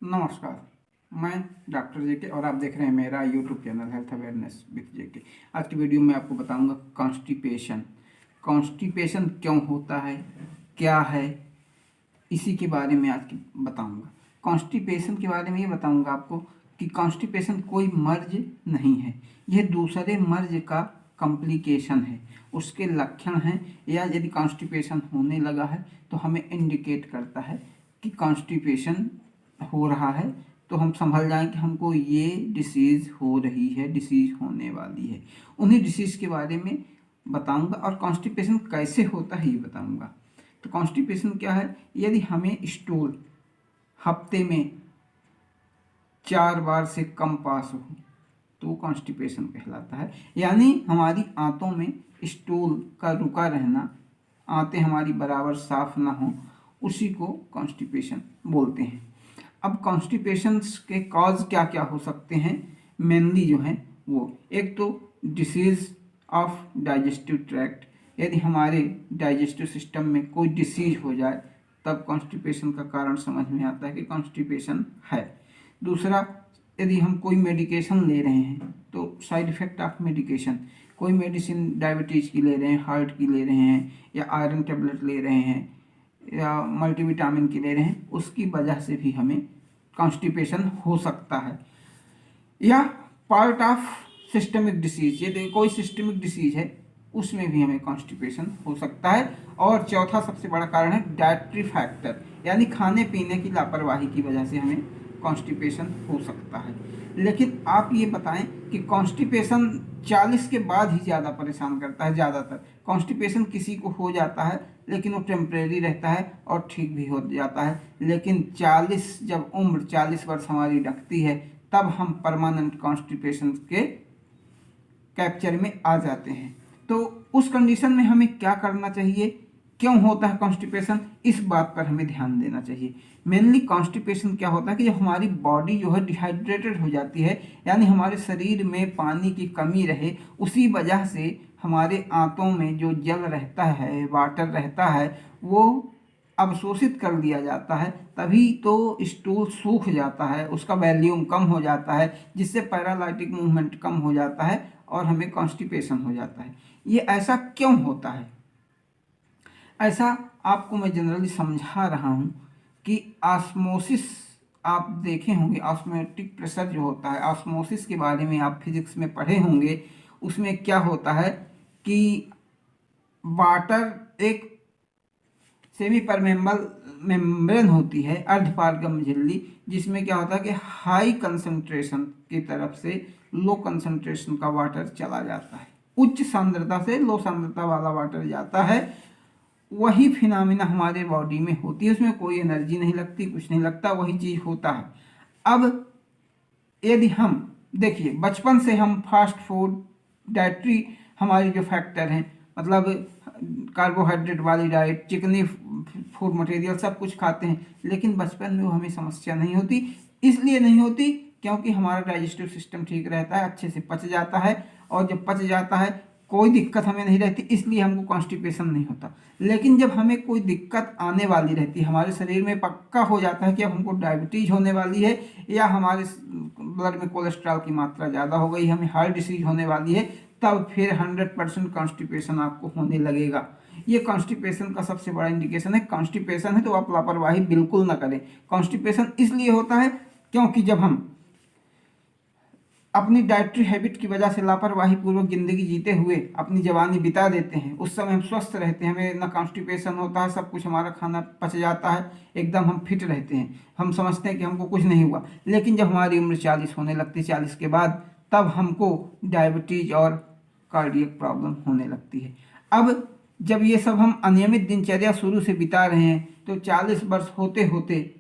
नमस्कार, मैं डॉक्टर जेके और आप देख रहे हैं मेरा YouTube channel health awareness with JK. आज की वीडियो में आपको बताऊंगा कॉन्स्टिपेशन। कॉन्स्टिपेशन क्यों होता है, क्या है, इसी के बारे में आज की बताऊंगा। कॉन्स्टिपेशन के बारे में ये बताऊंगा आपको कि कॉन्स्टिपेशन कोई मर्ज नहीं है, यह दूसरे मर्ज का कॉम्प्लिकेशन है। उसके लक्षण हैं या यदि कॉन्स्टिपेशन होने लगा है तो हमें इंडिकेट करता है कि कॉन्स्टिपेशन हो रहा है, तो हम संभल जाएं कि हमको ये डिसीज़ हो रही है, डिसीज़ होने वाली है। उन्हीं डिसीज़ के बारे में बताऊंगा और कॉन्स्टिपेशन कैसे होता है ये बताऊंगा। तो कॉन्स्टिपेशन क्या है? यदि हमें स्टूल हफ्ते में 4 बार से कम पास हो तो कॉन्स्टिपेशन कहलाता है। यानी हमारी आंतों में स्टूल का रुका रहना, आंतें हमारी बराबर साफ ना हो, उसी को कॉन्स्टिपेशन बोलते हैं। अब कॉन्स्टिपेशन के कॉज क्या क्या हो सकते हैं? मेनली जो है वो एक तो डिसीज़ ऑफ डाइजेस्टिव ट्रैक्ट, यदि हमारे डाइजेस्टिव सिस्टम में कोई डिसीज हो जाए तब कॉन्स्टिपेशन का कारण समझ में आता है कि कॉन्स्टिपेशन है। दूसरा, यदि हम कोई मेडिकेशन ले रहे हैं तो साइड इफ़ेक्ट ऑफ मेडिकेशन, कोई मेडिसिन डायबिटीज़ की ले रहे हैं, हार्ट की ले रहे हैं, या आयरन टेबलेट ले रहे हैं, या मल्टीविटामिन की ले रहे हैं, उसकी वजह से भी हमें कॉन्स्टिपेशन हो सकता है। या पार्ट ऑफ सिस्टमिक डिसीज, यदि कोई सिस्टमिक डिसीज है उसमें भी हमें कॉन्स्टिपेशन हो सकता है। और चौथा सबसे बड़ा कारण है डाइटरी फैक्टर, यानी खाने पीने की लापरवाही की वजह से हमें कॉन्स्टिपेशन हो सकता है। लेकिन आप ये बताएं कि कॉन्स्टिपेशन 40 के बाद ही ज़्यादा परेशान करता है। ज़्यादातर कॉन्स्टिपेशन किसी को हो जाता है लेकिन वो टेम्परेरी रहता है और ठीक भी हो जाता है, लेकिन 40 जब उम्र 40 वर्ष हमारी ढकती है तब हम परमानेंट कॉन्स्टिपेशन के कैप्चर में आ जाते हैं। तो उस कंडीशन में हमें क्या करना चाहिए, क्यों होता है कॉन्स्टिपेशन, इस बात पर हमें ध्यान देना चाहिए। मेनली कॉन्स्टिपेशन क्या होता है कि जब हमारी बॉडी जो है डिहाइड्रेटेड हो जाती है, यानी हमारे शरीर में पानी की कमी रहे, उसी वजह से हमारे आंतों में जो जल रहता है, वाटर रहता है, वो अवशोषित कर लिया जाता है, तभी तो स्टूल सूख जाता है, उसका वॉल्यूम कम हो जाता है, जिससे पैरालाइटिक मूवमेंट कम हो जाता है और हमें कॉन्स्टिपेशन हो जाता है। ये ऐसा क्यों होता है? ऐसा आपको मैं जनरली समझा रहा हूँ कि ऑस्मोसिस, आप देखे होंगे ऑस्मोटिक प्रेशर जो होता है, ऑस्मोसिस के बारे में आप फिजिक्स में पढ़े होंगे। उसमें क्या होता है कि वाटर एक सेमी परमेबल मेम्ब्रेन होती है, अर्धपारगम झिल्ली, जिसमें क्या होता है कि हाई कंसंट्रेशन की तरफ से लो कंसंट्रेशन का वाटर चला जाता है, उच्च सांद्रता से लो सांद्रता वाला वाटर जाता है। वही फिनोमिना हमारे बॉडी में होती है, उसमें कोई एनर्जी नहीं लगती, कुछ नहीं लगता, वही चीज़ होता है। अब यदि हम देखिए, बचपन से हम फास्ट फूड, डाइटरी हमारी जो फैक्टर हैं, मतलब कार्बोहाइड्रेट वाली डाइट, चिकनी फूड मटेरियल सब कुछ खाते हैं, लेकिन बचपन में वो हमें समस्या नहीं होती। इसलिए नहीं होती क्योंकि हमारा डाइजेस्टिव सिस्टम ठीक रहता है, अच्छे से पच जाता है, और जब पच जाता है कोई दिक्कत हमें नहीं रहती, इसलिए हमको कॉन्स्टिपेशन नहीं होता। लेकिन जब हमें कोई दिक्कत आने वाली रहती है, हमारे शरीर में पक्का हो जाता है कि अब हमको डायबिटीज़ होने वाली है, या हमारे ब्लड में कोलेस्ट्रॉल की मात्रा ज़्यादा हो गई, हमें हार्ट डिसीज होने वाली है, तब फिर 100% कॉन्स्टिपेशन आपको होने लगेगा। ये कॉन्स्टिपेशन का सबसे बड़ा इंडिकेशन है। कॉन्स्टिपेशन है तो आप लापरवाही बिल्कुल ना करें। कॉन्स्टिपेशन इसलिए होता है क्योंकि जब हम अपनी डाइटरी हैबिट की वजह से लापरवाही पूर्वक ज़िंदगी जीते हुए अपनी जवानी बिता देते हैं, उस समय हम स्वस्थ रहते हैं, हमें ना कॉन्स्टिपेशन होता है, सब कुछ हमारा खाना पच जाता है, एकदम हम फिट रहते हैं, हम समझते हैं कि हमको कुछ नहीं हुआ। लेकिन जब हमारी उम्र 40 होने लगती है, 40 के बाद, तब हमको डायबिटीज़ और कार्डियक प्रॉब्लम होने लगती है। अब जब ये सब हम अनियमित दिनचर्या शुरू से बिता रहे हैं तो 40 वर्ष होते होते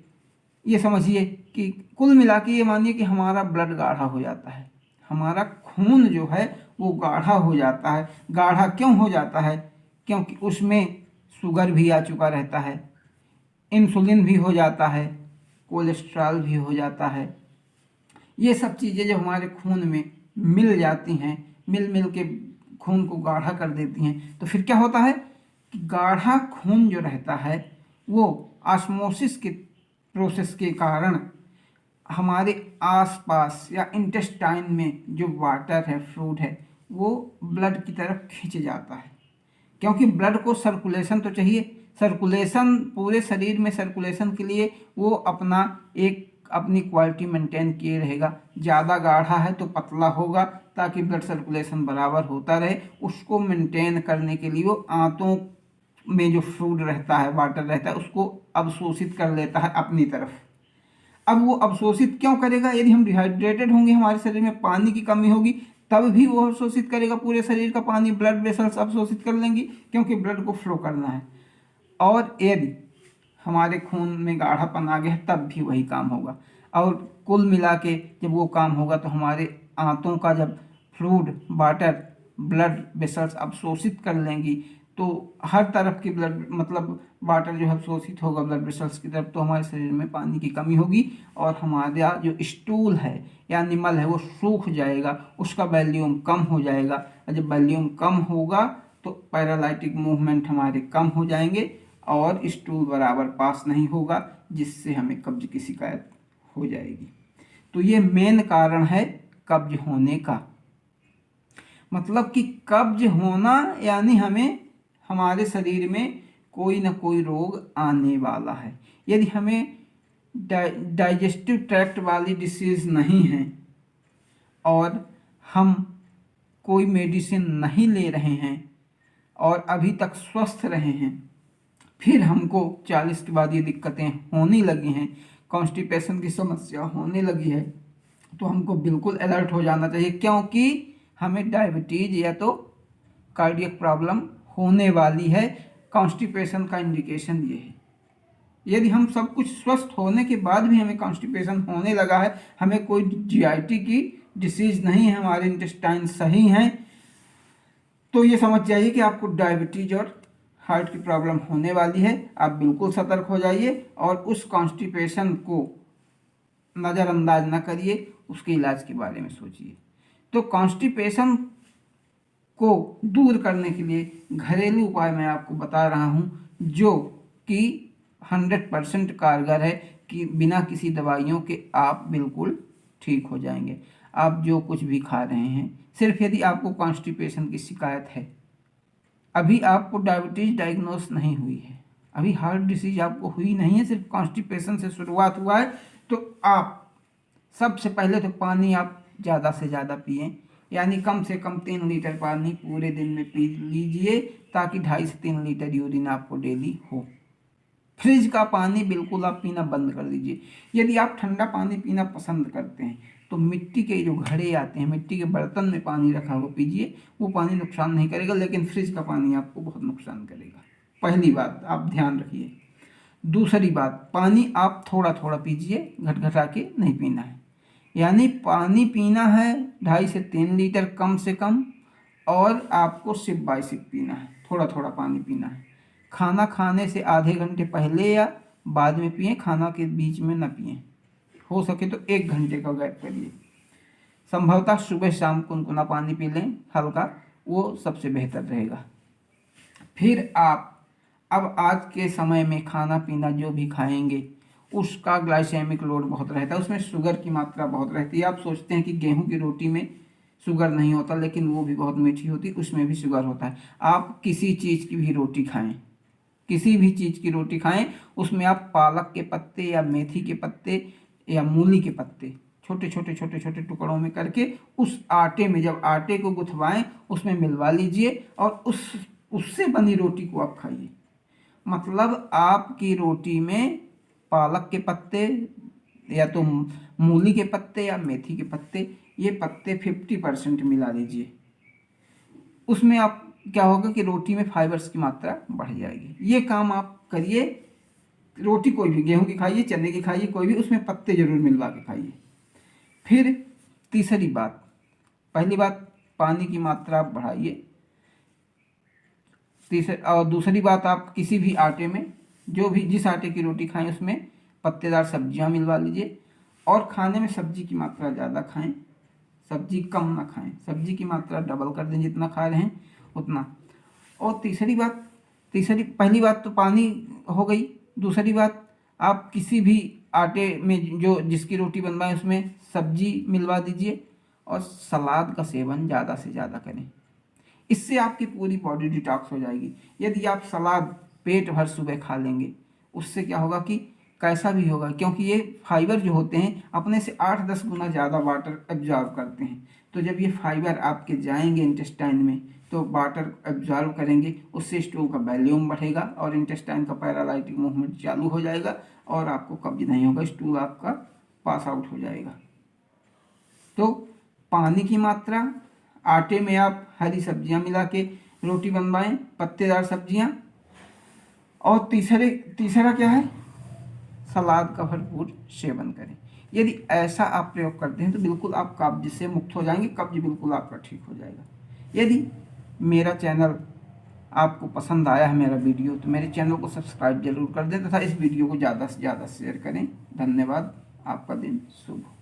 ये समझिए कि कुल मिला के ये मानिए कि हमारा ब्लड गाढ़ा हो जाता है, हमारा खून जो है वो गाढ़ा हो जाता है। गाढ़ा क्यों हो जाता है? क्योंकि उसमें शुगर भी आ चुका रहता है, इंसुलिन भी हो जाता है, कोलेस्ट्रॉल भी हो जाता है। ये सब चीज़ें जब हमारे खून में मिल जाती हैं, मिल मिल के खून को गाढ़ा कर देती हैं, तो फिर क्या होता है कि गाढ़ा खून जो रहता है वो ऑस्मोसिस के प्रोसेस के कारण हमारे आसपास या इंटेस्टाइन में जो वाटर है, फ्लूइड है, वो ब्लड की तरफ खींच जाता है, क्योंकि ब्लड को सर्कुलेशन तो चाहिए। सर्कुलेशन पूरे शरीर में सर्कुलेशन के लिए वो अपनी क्वालिटी मेंटेन किए रहेगा। ज़्यादा गाढ़ा है तो पतला होगा ताकि ब्लड सर्कुलेशन बराबर होता रहे। उसको मेंटेन करने के लिए वो आंतों में जो फ्लूइड रहता है, वाटर रहता है, उसको अवशोषित कर लेता है अपनी तरफ। अब वो अवशोषित क्यों करेगा? यदि हम डिहाइड्रेटेड होंगे, हमारे शरीर में पानी की कमी होगी, तब भी वो अवशोषित करेगा। पूरे शरीर का पानी ब्लड वेसल्स अवशोषित कर लेंगी, क्योंकि ब्लड को फ्लो करना है। और यदि हमारे खून में गाढ़ापन आ गया है, तब भी वही काम होगा। और कुल मिला के जब वो काम होगा तो हमारे आंतों का जब फ्लूइड, वाटर, ब्लड वेसल्स अवशोषित कर लेंगी, तो हर तरफ की ब्लड मतलब वाटर जो है अवशोषित होगा ब्लड वेसल्स की तरफ, तो हमारे शरीर में पानी की कमी होगी और हमारा जो स्टूल है या निमल है वो सूख जाएगा, उसका वॉल्यूम कम हो जाएगा। और जब वॉल्यूम कम होगा तो पैरालाइटिक मूवमेंट हमारे कम हो जाएंगे और स्टूल बराबर पास नहीं होगा, जिससे हमें कब्ज की शिकायत हो जाएगी। तो ये मेन कारण है कब्ज होने का। मतलब कि कब्ज होना यानी हमें हमारे शरीर में कोई ना कोई रोग आने वाला है। यदि हमें डाइजेस्टिव ट्रैक्ट वाली डिसीज नहीं है और हम कोई मेडिसिन नहीं ले रहे हैं और अभी तक स्वस्थ रहे हैं, फिर हमको 40 के बाद ये दिक्कतें होने लगी हैं, कॉन्स्टिपेशन की समस्या होने लगी है, तो हमको बिल्कुल अलर्ट हो जाना चाहिए, क्योंकि हमें डायबिटीज या तो कार्डियक प्रॉब्लम होने वाली है। कॉन्स्टिपेशन का इंडिकेशन ये है। यदि हम सब कुछ स्वस्थ होने के बाद भी हमें कॉन्स्टिपेशन होने लगा है, हमें कोई जीआईटी की डिसीज नहीं है, हमारे इंटेस्टाइन सही हैं, तो ये समझ जाइए कि आपको डायबिटीज और हार्ट की प्रॉब्लम होने वाली है। आप बिल्कुल सतर्क हो जाइए और उस कॉन्स्टिपेशन को नज़रअंदाज न करिए, उसके इलाज के बारे में सोचिए। तो कॉन्स्टिपेशन को दूर करने के लिए घरेलू उपाय मैं आपको बता रहा हूँ, जो कि 100% कारगर है, कि बिना किसी दवाइयों के आप बिल्कुल ठीक हो जाएंगे। आप जो कुछ भी खा रहे हैं, सिर्फ यदि आपको कॉन्स्टिपेशन की शिकायत है, अभी आपको डायबिटीज डायग्नोस नहीं हुई है, अभी हार्ट डिसीज आपको हुई नहीं है, सिर्फ कॉन्स्टिपेशन से शुरुआत हुआ है, तो आप सबसे पहले तो पानी आप ज़्यादा से ज़्यादा पिएं। यानी कम से कम 3 लीटर पानी पूरे दिन में पी लीजिए, ताकि 2.5 से 3 लीटर यूरिन आपको डेली हो। फ्रिज का पानी बिल्कुल आप पीना बंद कर दीजिए। यदि आप ठंडा पानी पीना पसंद करते हैं तो मिट्टी के जो घड़े आते हैं, मिट्टी के बर्तन में पानी रखा हुआ पीजिए, वो पानी नुकसान नहीं करेगा, लेकिन फ्रिज का पानी आपको बहुत नुकसान करेगा। पहली बात आप ध्यान रखिए। दूसरी बात, पानी आप थोड़ा थोड़ा पीजिए, घटघटा के नहीं पीना है। यानी पानी पीना है 2.5 से 3 लीटर कम से कम, और आपको सिप बाय सिप पीना है, थोड़ा थोड़ा पानी पीना है। खाना खाने से आधे घंटे पहले या बाद में पिएं, खाना के बीच में न पिएं। हो सके तो 1 घंटे का गैप करिए। संभवतः सुबह शाम कुनकुना पानी पी लें हल्का, वो सबसे बेहतर रहेगा। फिर आप अब आज के समय में खाना पीना जो भी खाएंगे, उसका ग्लाइसेमिक लोड बहुत रहता है, उसमें शुगर की मात्रा बहुत रहती है। आप सोचते हैं कि गेहूं की रोटी में शुगर नहीं होता, लेकिन वो भी बहुत मीठी होती है, उसमें भी शुगर होता है। आप किसी चीज़ की भी रोटी खाएं, किसी भी चीज़ की रोटी खाएं, उसमें आप पालक के पत्ते या मेथी के पत्ते या मूली के पत्ते छोटे छोटे छोटे छोटे टुकड़ों में करके उस आटे में, जब आटे को गुथवाएं, उसमें मिलवा लीजिए और उससे बनी रोटी को आप खाइए। मतलब आपकी रोटी में पालक के पत्ते या तो मूली के पत्ते या मेथी के पत्ते, ये पत्ते 50% मिला लीजिए। उसमें आप क्या होगा कि रोटी में फाइबर्स की मात्रा बढ़ जाएगी। ये काम आप करिए। रोटी कोई भी, गेहूं की खाइए, चने की खाइए, कोई भी, उसमें पत्ते जरूर मिलवा के खाइए। फिर तीसरी बात, पहली बात पानी की मात्रा बढ़ाइए। और दूसरी बात, आप किसी भी आटे में, जो भी जिस आटे की रोटी खाएं, उसमें पत्तेदार सब्जियां मिलवा लीजिए। और खाने में सब्जी की मात्रा ज़्यादा खाएं, सब्जी कम ना खाएं, सब्जी की मात्रा डबल कर दें, जितना खा रहे हैं उतना। और पहली बात तो पानी हो गई। दूसरी बात, आप किसी भी आटे में जो जिसकी रोटी बनवाएं उसमें सब्जी मिलवा दीजिए और सलाद का सेवन ज़्यादा से ज़्यादा करें। इससे आपकी पूरी बॉडी डिटॉक्स हो जाएगी। यदि आप सलाद पेट भर सुबह खा लेंगे, उससे क्या होगा कि कैसा भी होगा, क्योंकि ये फाइबर जो होते हैं अपने से 8-10 गुना ज़्यादा वाटर एब्जॉर्ब करते हैं। तो जब ये फाइबर आपके जाएंगे इंटेस्टाइन में तो वाटर एब्जॉर्ब करेंगे, उससे स्टूल का वॉल्यूम बढ़ेगा और इंटेस्टाइन का पैरालाइटिक मूवमेंट चालू हो जाएगा और आपको कब्ज नहीं होगा, स्टूल आपका पास आउट हो जाएगा। तो पानी की मात्रा, आटे में आप हरी सब्जियां मिला के रोटी बनवाएं, पत्तेदार सब्जियां, और तीसरा क्या है, सलाद का भरपूर सेवन करें। यदि ऐसा आप प्रयोग करते हैं तो बिल्कुल आप कब्ज से मुक्त हो जाएंगे, कब्ज बिल्कुल आपका ठीक हो जाएगा। यदि मेरा चैनल आपको पसंद आया है, मेरा वीडियो, तो मेरे चैनल को सब्सक्राइब जरूर कर दें तथा इस वीडियो को ज़्यादा से ज़्यादा शेयर करें। धन्यवाद। आपका दिन शुभ हो।